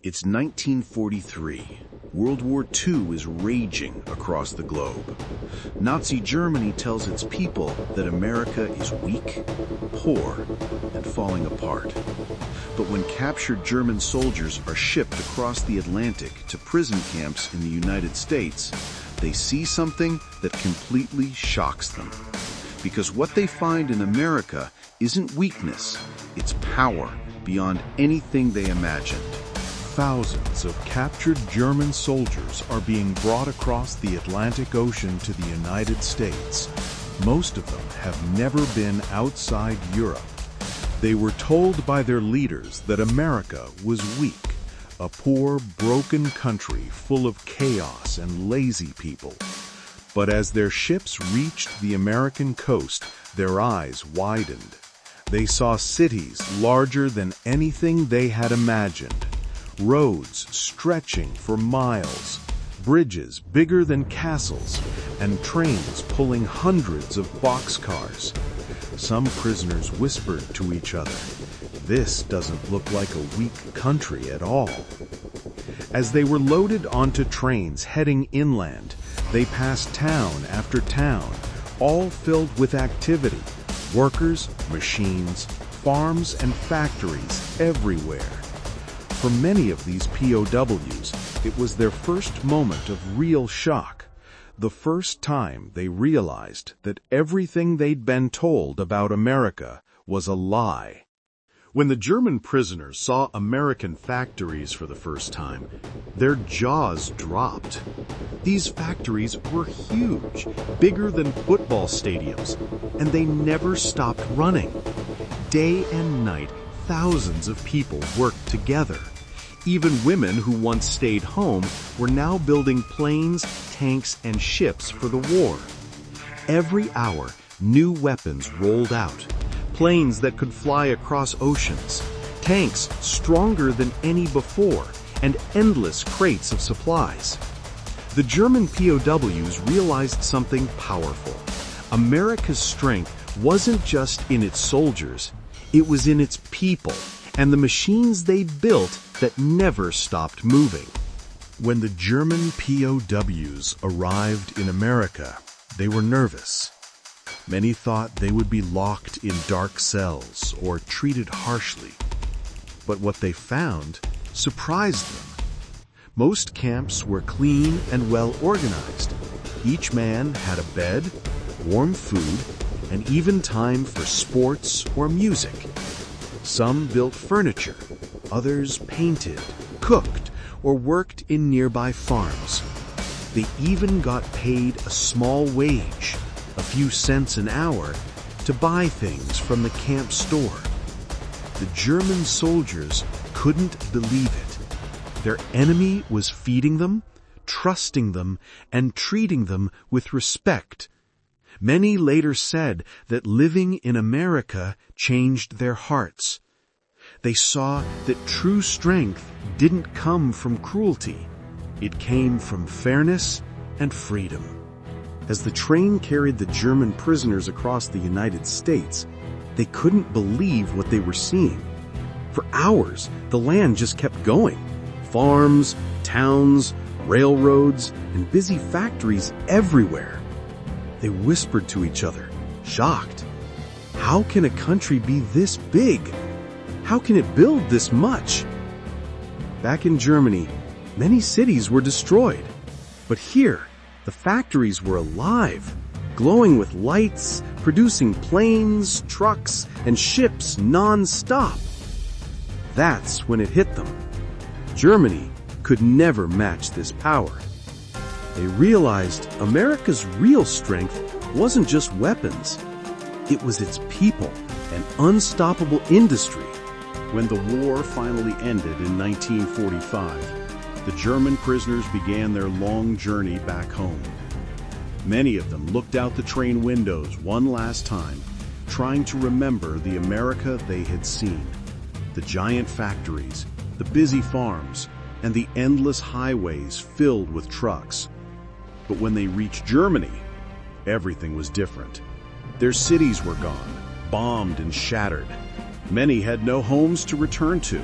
It's 1943. World War II is raging across the globe. Nazi Germany tells its people that America is weak, poor, and falling apart. But when captured German soldiers are shipped across the Atlantic to prison camps in the United States, they see something that completely shocks them. Because what they find in America isn't weakness, it's power beyond anything they imagined. Thousands of captured German soldiers are being brought across the Atlantic Ocean to the United States. Most of them have never been outside Europe. They were told by their leaders that America was weak, a poor, broken country full of chaos and lazy people. But as their ships reached the American coast, their eyes widened. They saw cities larger than anything they had imagined. Roads stretching for miles, bridges bigger than castles, and trains pulling hundreds of boxcars. Some prisoners whispered to each other, "This doesn't look like a weak country at all." As they were loaded onto trains heading inland, they passed town after town, all filled with activity. Workers, machines, farms, and factories everywhere. For many of these POWs, it was their first moment of real shock, the first time they realized that everything they'd been told about America was a lie. When the German prisoners saw American factories for the first time, their jaws dropped. These factories were huge, bigger than football stadiums, and they never stopped running. Day and night, thousands of people worked together. Even women who once stayed home were now building planes, tanks, and ships for the war. Every hour, new weapons rolled out. Planes that could fly across oceans, tanks stronger than any before, and endless crates of supplies. The German POWs realized something powerful. America's strength wasn't just in its soldiers, it was in its people and the machines they'd built that never stopped moving. When the German POWs arrived in America, they were nervous. Many thought they would be locked in dark cells or treated harshly. But what they found surprised them. Most camps were clean and well organized. Each man had a bed, warm food, and even time for sports or music. Some built furniture, others painted, cooked, or worked in nearby farms. They even got paid a small wage, a few cents an hour, to buy things from the camp store. The German soldiers couldn't believe it. Their enemy was feeding them, trusting them, and treating them with respect. Many later said that living in America changed their hearts. They saw that true strength didn't come from cruelty. It came from fairness and freedom. As the train carried the German prisoners across the United States, they couldn't believe what they were seeing. For hours, the land just kept going. Farms, towns, railroads, and busy factories everywhere. They whispered to each other, shocked. How can a country be this big? How can it build this much? Back in Germany, many cities were destroyed. But here, the factories were alive, glowing with lights, producing planes, trucks, and ships non-stop. That's when it hit them. Germany could never match this power. They realized America's real strength wasn't just weapons. It was its people, an unstoppable industry. When the war finally ended in 1945, the German prisoners began their long journey back home. Many of them looked out the train windows one last time, trying to remember the America they had seen. The giant factories, the busy farms, and the endless highways filled with trucks. But when they reached Germany, everything was different. Their cities were gone, bombed and shattered. Many had no homes to return to.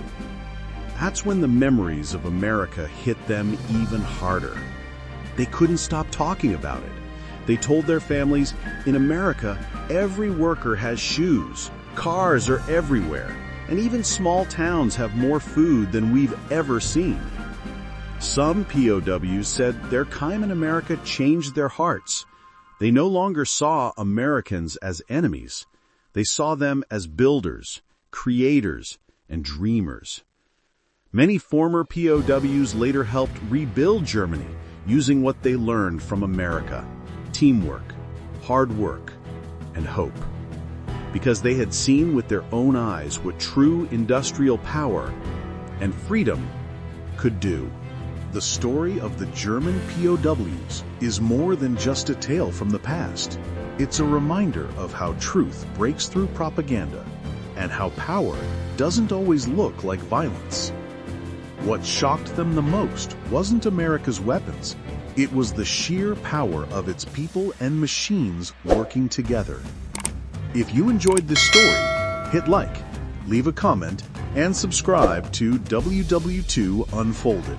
That's when the memories of America hit them even harder. They couldn't stop talking about it. They told their families, in America, every worker has shoes, cars are everywhere, and even small towns have more food than we've ever seen. Some POWs said their time in America changed their hearts. They no longer saw Americans as enemies. They saw them as builders, creators, and dreamers. Many former POWs later helped rebuild Germany using what they learned from America: teamwork, hard work, and hope. Because they had seen with their own eyes what true industrial power and freedom could do. The story of the German POWs is more than just a tale from the past. It's a reminder of how truth breaks through propaganda and how power doesn't always look like violence. What shocked them the most wasn't America's weapons. It was the sheer power of its people and machines working together. If you enjoyed this story, hit like, leave a comment, and subscribe to WWII Unfolded.